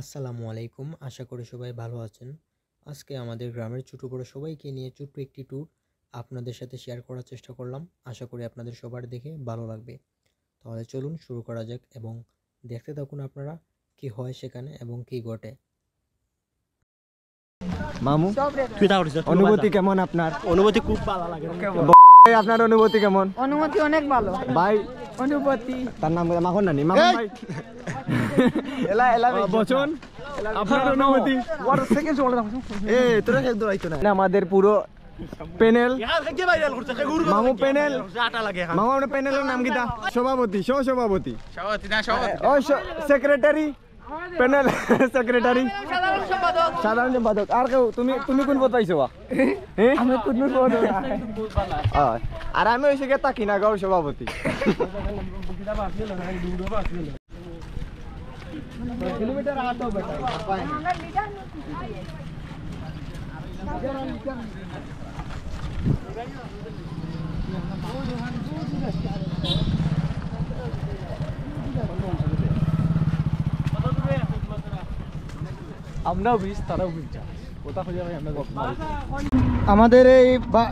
আসসালামু আলাইকুম, আশা করি সবাই ভালো আছেন। আজকে আমাদের গ্রামের ছোট বড় সবাইকে নিয়ে ছোট্ট একটি ট্যুর আপনাদের সাথে শেয়ার করার চেষ্টা করলাম। আশা করি আপনাদের সবার দেখে ভালো লাগবে। তাহলে চলুন শুরু করা যাক এবং দেখতে থাকুন আপনারা কি হয় সেখানে এবং কি ঘটে। মামু অনুভূতি কেমন আপনার? অনুভূতি খুব ভালো লাগে। আপনার অনুভূতি কেমন? অনুমতি অনেক ভালো ভাই অনুভূতি তার নাম মাখন নানি মাখন ভাই এলা এলা বচন আপনার অনুভূতি এ তোরা খেল দৌড়াইতো না আমাদের পুরো প্যানেল মামু প্যানেল মামু আপনার প্যানেলের নাম কিটা? সভাপতি সভাপতি ও সেক্রেটারি প্যানেল সেক্রেটারি সাধারণ সম্পাদক আর কেউ তুমি কোন পদ পাইছো? আমি কোন পদ আর আমি হইছে গে তাকিনা গাঁও সভাপতি। আমাদের এই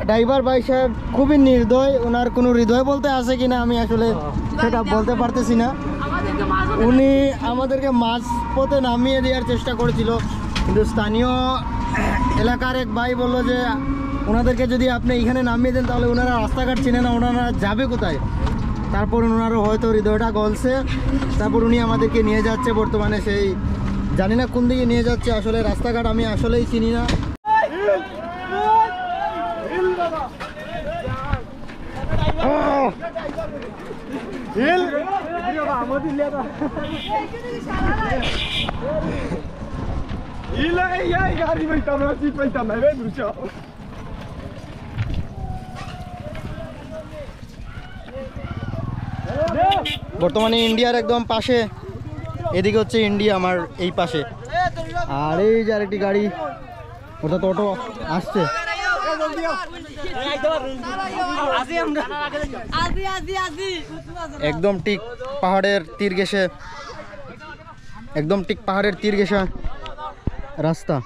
ড্রাইভার ভাই সাহেব খুবই নির্দয়, ওনার কোনো হৃদয় বলতে আছে কিনা আমি আসলে সেটা বলতে পারতেছি না। উনি আমাদেরকে মাঝ পথে নামিয়ে দেওয়ার চেষ্টা করেছিল, কিন্তু স্থানীয় এলাকার এক ভাই বললো যে ওনাদেরকে যদি আপনি এখানে নামিয়ে দেন তাহলে ওনারা রাস্তাঘাট চিনে না, ওনারা যাবে কোথায়। তারপর ওনারও হয়তো হৃদয়টা গলছে, তারপর উনি আমাদেরকে নিয়ে যাচ্ছে বর্তমানে সেই জানি না কোন দিকে নিয়ে যাচ্ছে, আসলে রাস্তাঘাট আমি আসলেই চিনি না। বর্তমানে ইন্ডিয়ার একদম পাশে, এদিকে হচ্ছে ইন্ডিয়া আমার এই পাশে, আর এই যে আরেকটি গাড়ি অর্থাৎ অটো আসছে। একদম ঠিক পাহাড়ের তীর ঘেঁষে, একদম ঠিক পাহাড়ের তীর ঘেঁষা রাস্তা।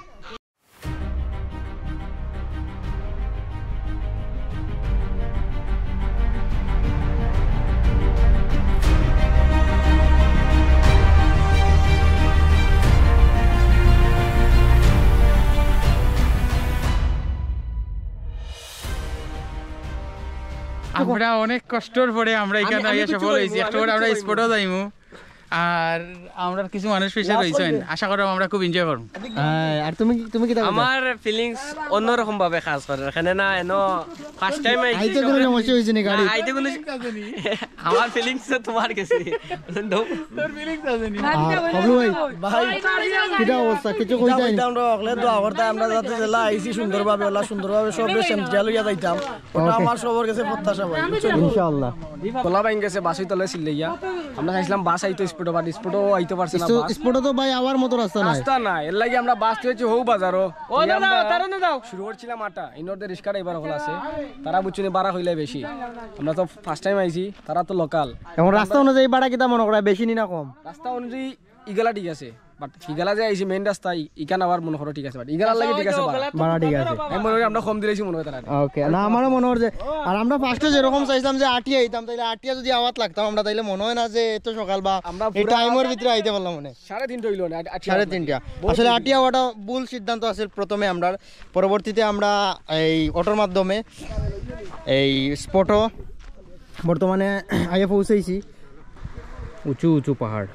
আমরা অনেক কষ্টর পরে আমরা এখানে আইয়া সফল হয়েছি। একটা করে আমরা স্পটও যাইমু, আর আমরা কিছু মানুষ পেশা রয়েছেন, আশা করি আমরা খুব এনজয় করব। আর তুমি কি আমার ফিলিংস অন্যরকম ভাবে কাজ করে এখানে না, এনো ফার্স্ট টাইম আইতে কোনো সমস্যা হইছে না গাড়ি আইতে কোনো আমার ফিলিংস তো তোমার কাছে তোর ফিলিংস আছে নি বাবলু ভাই কিটা অবস্থা কিছু কইতাই না? আমরা অকলে দোয়া করতে আমরা যাতে জেলা আইছি সুন্দরভাবে সব সেন্ট্রাল লইয়া যাইতাম, ওটা আমার সবার কাছে প্রত্যাশা ভাই ইনশাআল্লাহ। কলা বাইন গেছে বাসই তলে সিল্লাইয়া আমরা চাইছিলাম বাস আইতো স্পটও, বাট স্পটও আইতে পারছে না। স্পটও তো ভাই আবার মতো রাস্তা নাই, রাস্তা নাই, এর লাগি আমরা বাস হচ্ছে হৌ বাজারও শুরু করছিলাম আটা ইনরদের রিস্কা ড্রাইভার হল আছে, তারা বুঝছি বাড়া হইলে বেশি। আমরা তো ফার্স্ট টাইম আইছি, তারা তো লোকাল। এখন রাস্তা অনুযায়ী ভাড়া কিতা মনে করা বেশি নি না কম? রাস্তা অনুযায়ী ইগালা ঠিক আছে, বাট ইগালা যে আইছি মেইন রাস্তা ইকান আবার মনে করো ঠিক আছে, বাট ইগালার লাগি ঠিক আছে ভাড়া ঠিক আছে। আমি মনে করি আমরা কম দিলেছি মনে হয় তারা। ওকে, না আমারও মনে হয় যে, আর আমরা ফার্স্টে যেরকম চাইছিলাম যে আটিয়া আইতাম, তাইলে আটিয়া যদি আওয়াত লাগতাম আমরা, তাইলে মনে হয় না যে এত সকাল বা এই টাইমের ভিতরে আইতে পারলাম। মনে 3:30 হইলো না, 3:30 আসলে আটিয়া ওটা ভুল সিদ্ধান্ত আছে প্রথমে আমরা, পরবর্তীতে আমরা এই অটোর মাধ্যমে এই স্পটও বর্তমানে আইয়া পৌঁছেছি। উঁচু উঁচু পাহাড়,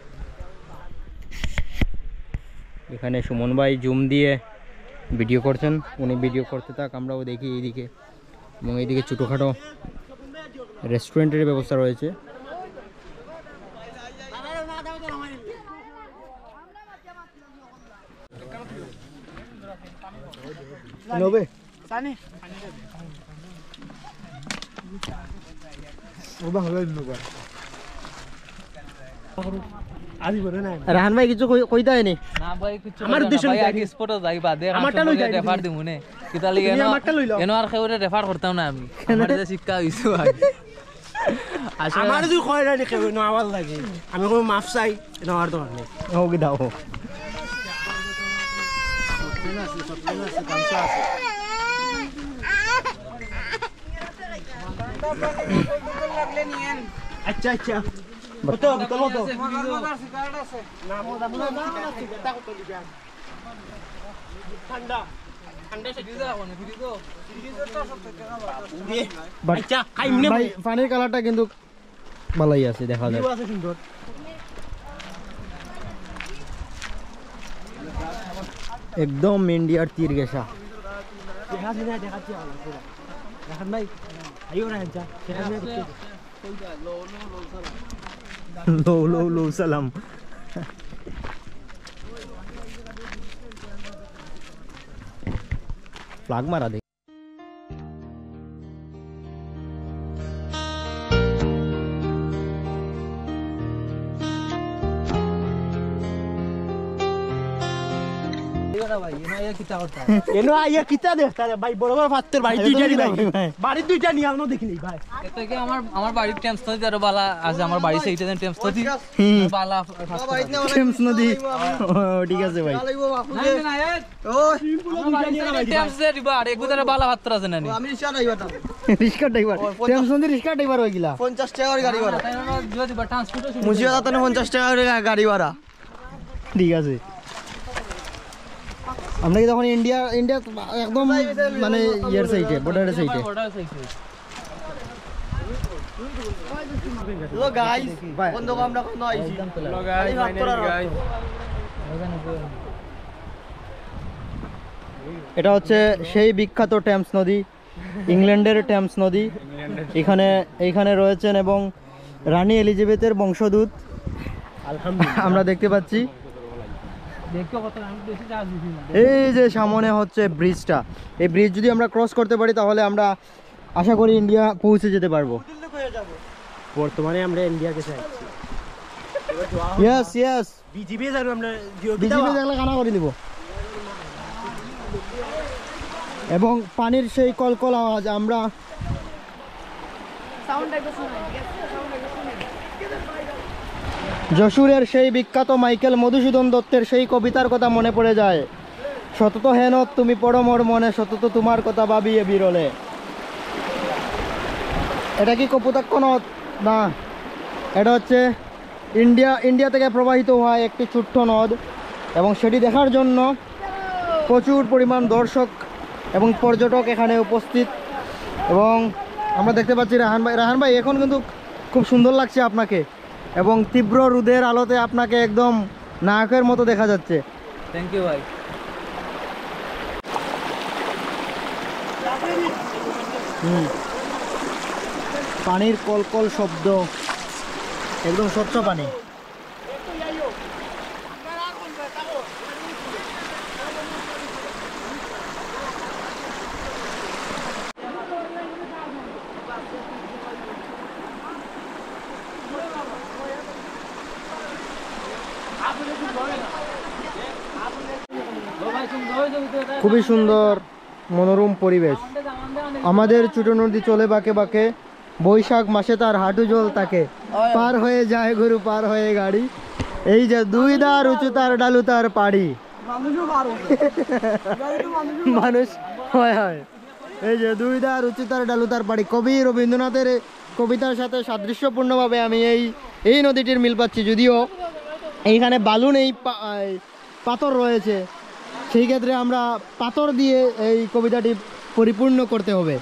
এখানে সুমন ভাই জুম দিয়ে ভিডিও করছেন, উনি ভিডিও করতে থাক, আমরাও দেখি এইদিকে। এবং এইদিকে ছোটোখাটো রেস্টুরেন্টের ব্যবস্থা রয়েছে। রাহান ভাই কিছু কইতা হয়নি? না ভাই কিছু আমার উদ্দেশ্য ভাই আগে স্পটে যাইবা দেখ আমারটা লই যাই রেফার দিমুনে কিতা লাগি এনো আর কেউরে রেফার করতাম না আমি, আমার যে শিক্ষা হইছো ভাই। আমার যদি কয় না কেউ না আওয়াজ লাগে, আমি কোনো মাফ চাই নেওয়ার দরকার নেই। ওকে দাও আচ্ছা আচ্ছা ভাই পানির কালারটা কিন্তু ভালোই আছে, দেখা যায়। সুন্দর একদম ইন্ডিয়ার তীর গেছা। লো লো লো সালাম। ফ্লাগ মারা দেখ। এনো আইয়া কিতা দেখতা রে ভাই, বড় বড় পাত্তর বাড়ি দুইটা নি ভাই, বাড়ি দুইটা নি আনো দেখিনি ভাই। এটা কি আমার বাড়ির টেমস নদী আরো বালা আছে, আমার বাড়ি সেইটা টেমস নদী বালা টেমস নদী। ও ঠিক আছে ভাই। টেমস এ দিবা আর এগুদারে বালা পাত্র আছে না নি রিস্কা ড্রাইভার, টেমস নদী রিস্কা ড্রাইভার হয়ে গিলা। 50 টাকা করে গাড়ি ভাড়া, দিবা দিবা ট্রান্সপোর্টেশন মুজিয়া তানে 50 টাকা করে গাড়ি ভাড়া। ঠিক আছে। আমরা কি তখন ইন্ডিয়া একদম মানে ইয়ার সাইডে, বর্ডারের সাইডে। হ্যালো গাইস, বন্ধু আমরা কোন আইছি? Hello guys, my name guys. এটা হচ্ছে সেই বিখ্যাত টেমস নদী, ইংল্যান্ডের টেমস নদী। এইখানে রয়েছেন এবং রানী এলিজাবেথের বংশদূত আমরা দেখতে পাচ্ছি। এই যে সামনে হচ্ছে ব্রিজটা, এই ব্রিজ যদি আমরা ক্রস করতে পারি তাহলে আমরা আশা করি ইন্ডিয়া পৌঁছে যেতে পারবো। বর্তমানে আমরা ইন্ডিয়া গেছে আছি। ইয়েস ইয়েস, বিজিবি জানো আমরা বিজেপি দেখলে কানা করে দিব। এবং পানির সেই কলকল আওয়াজ আমরা যশোরের সেই বিখ্যাত মাইকেল মধুসূদন দত্তের সেই কবিতার কথা মনে পড়ে যায়। সতত হেন তুমি পড়ো মোর মনে, সতত তোমার কথা ভাবিয়ে বিরলে। এটা কি কপুতাক্ষ নদ? না, এটা হচ্ছে ইন্ডিয়া থেকে প্রবাহিত হওয়া একটি ছোট্ট নদ এবং সেটি দেখার জন্য প্রচুর পরিমাণ দর্শক এবং পর্যটক এখানে উপস্থিত। এবং আমরা দেখতে পাচ্ছি রাহান ভাই এখন কিন্তু খুব সুন্দর লাগছে আপনাকে, এবং তীব্র রোদের আলোতে আপনাকে একদম নায়কের মতো দেখা যাচ্ছে। থ্যাংক ইউ ভাই। পানির কলকল শব্দ, একদম স্বচ্ছ পানি। খুবই সুন্দর মনোরম পরিবেশ। আমাদের ছোট নদী চলে বাঁকে বাঁকে, বৈশাখ মাসে তার হাঁটু জল তাকে, পার হয়ে যায় গরু পার হয়ে গাড়ি, এই যে দুই দার উঁচু তার ডালু তার পাড়ি। মানুষ হয় হয়, এই যে দুই দার উঁচু তার ডালু তার পাড়ি। কবি রবীন্দ্রনাথের কবিতার সাথে সাদৃশ্যপূর্ণভাবে আমি এই নদীটির মিল পাচ্ছি। যদিও এইখানে বালু নেই, পাথর রয়েছে, সেই ক্ষেত্রে আমরা পাথর দিয়ে এই কবিতাটি পরিপূর্ণ করতে হবে,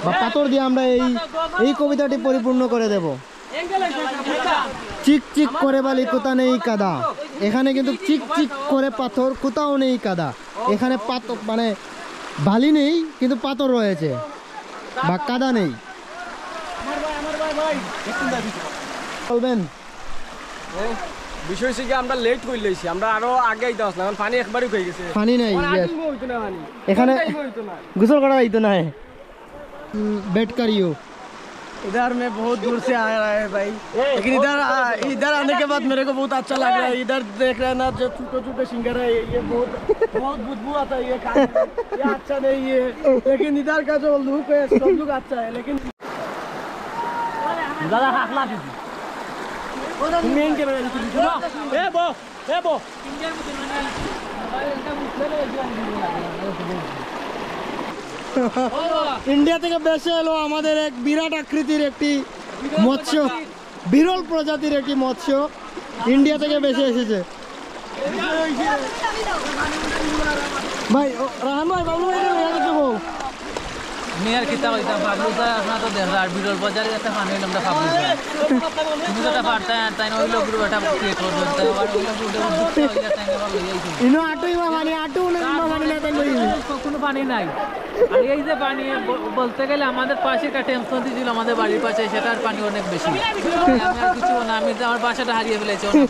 বা পাথর দিয়ে আমরা এই কবিতাটি পরিপূর্ণ করে দেব। চিক চিক করে বালি কোথা নেই কাদা, এখানে কিন্তু চিক চিক করে পাথর, কোথাও নেই কাদা। এখানে পাথর মানে বালি নেই কিন্তু পাথর রয়েছে, বা কাদা নেই। বলবেন বিষয় হচ্ছে আমরা লেট করে লইছি, আমরা আরো আগে আইতে আসলাম, পানি একবারই হয়ে গেছে। পানি নেই, হইতো না পানি, এখানে গোসল করা হইতো না। बेट करियो इधर मैं बहुत दूर से आया है भाई, लेकिन इधर आने के बाद मेरे को बहुत अच्छा लग रहा है। इधर देख रहे हैं ना, जो छोटे छोटे सिंगर है, ये बहुत बदबू आता है, ये अच्छा नहीं है। लेकिन इधर का जो लुक है सब लुक अच्छा है। लेकिन ज़्यादा हाकला दीजिए मेन के ইন্ডিয়া থেকে বেশি এলো আমাদের এক বিরাট আকৃতির একটি মৎস্য, বিরল প্রজাতির একটি মৎস্য ইন্ডিয়া থেকে বেশি এসেছে। ভাই রাহান ভাই, বাবলু ভাই আমি আর কিতা কইতাম, পাবলু স্যার আপনার তো দেখা আর বিরল বাজারে একটা পানি আমরা পাবলু স্যার তুমি তো পারতা তাই না, ওই লোক গ্রুপ এটা ক্রিয়েট করতে আর ওই লোক গ্রুপ হইয়া তাই না ভালো হইছে ইনো আটুই মানে আটু না মানে না তাই কোনো পানি নাই। আর এই যে পানি বলতে গেলে আমাদের পাশে একটা টেমসন ছিল আমাদের বাড়ির পাশে, সেটার পানি অনেক বেশি। আমি আর কিছু না, আমি আমার বাসাটা হারিয়ে ফেলেছি অনেক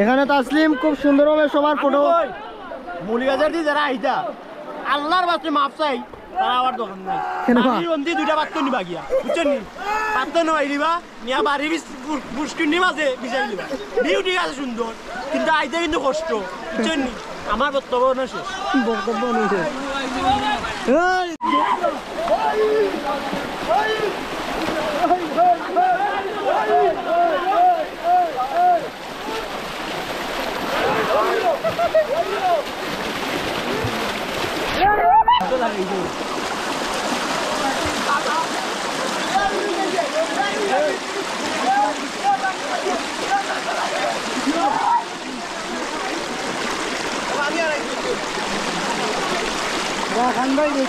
এখানে তাসলিম খুব সুন্দরভাবে সবার ফটো। মৌলিবাজার দিয়ে যারা আইতা আল্লাহর বাস্তে মাফ চাই, তারা আবার দোকান নাই অন্তি দুইটা বাদ করে নিবা গিয়া, বুঝছেন নি? পাত্র নয় দিবা নিয়া বাড়ি পুষ্কির মাঝে বিচারি দিবা। ভিউ ঠিক আছে সুন্দর, কিন্তু আইতে কিন্তু কষ্ট, বুঝছেন নি? আমার বক্তব্য না শেষ। বক্তব্য নেই।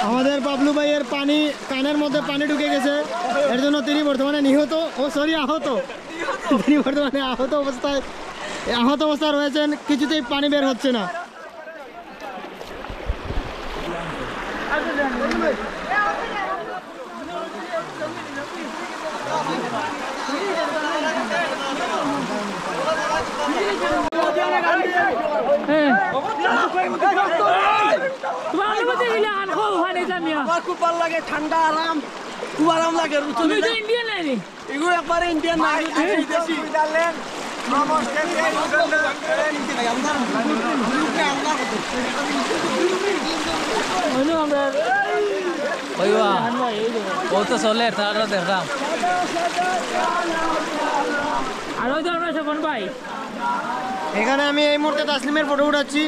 আমাদের বাবলু ভাইয়ের পানি কানের মধ্যে পানি ঢুকে গেছে, এর জন্য তিনি বর্তমানে নিহত আহত, তিনি বর্তমানে আহত অবস্থায় রয়েছেন, কিছুতেই পানি বের হচ্ছে না। আমার খুব ভালো লাগে, ঠান্ডা আরাম, খুব আরাম লাগে। তুমি তো ইন্ডিয়ান নাইনি, এগুলো একবারে ইন্ডিয়ান নাই, বিদেশি। ও তো চলে তারা দেখলাম। আরো তো আমরা সফন ভাই, এখানে আমি এই মুহূর্তে তাসলিমের ফটো উঠাচ্ছি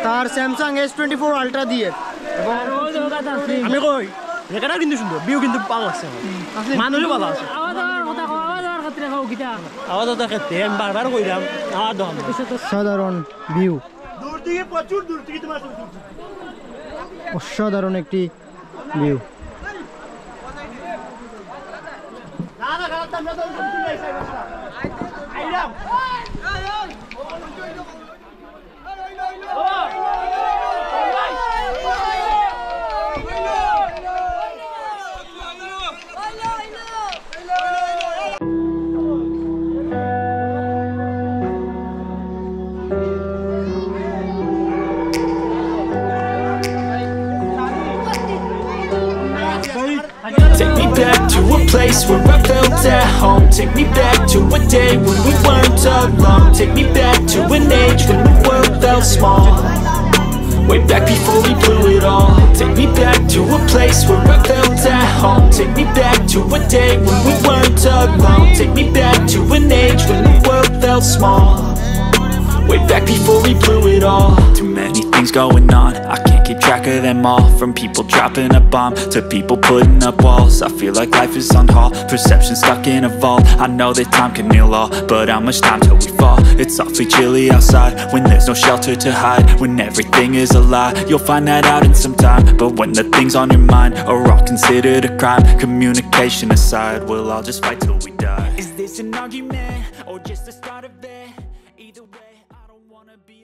তার স্যামসাং S24 আলট্রা দিয়ে। আমি কই এখানে কিন্তু সুন্দর, ভিউ কিন্তু ভালো আছে, মানুষও ভালো আছে। আওয়াজ ক্ষেত্রে আমি বারবার কইলাম আমার দম সাধারণ ভিউ, দূর থেকে প্রচুর দূর থেকে তোমার অসাধারণ একটি ভিউ। না না খারাপ, আমরা তো আইলাম। Take me back to a place where I felt at home. Take me back to a day when we weren't alone. Take me back to an age when the world felt small. Way back before we blew it all. Take me back to a place where I felt at home. Take me back to a day when we weren't alone. Take me back to an age when the world felt small. Way back before we blew it all. Too many things going on, I can't keep track of them all. From people dropping a bomb to people putting up walls. I feel like life is on hold, perception stuck in a vault. I know that time can heal all, but how much time till we fall? It's awfully chilly outside, when there's no shelter to hide. When everything is a lie, you'll find that out in some time. But when the things on your mind are all considered a crime, communication aside, we'll all just fight till we die. Is this an argument, or just the start of it?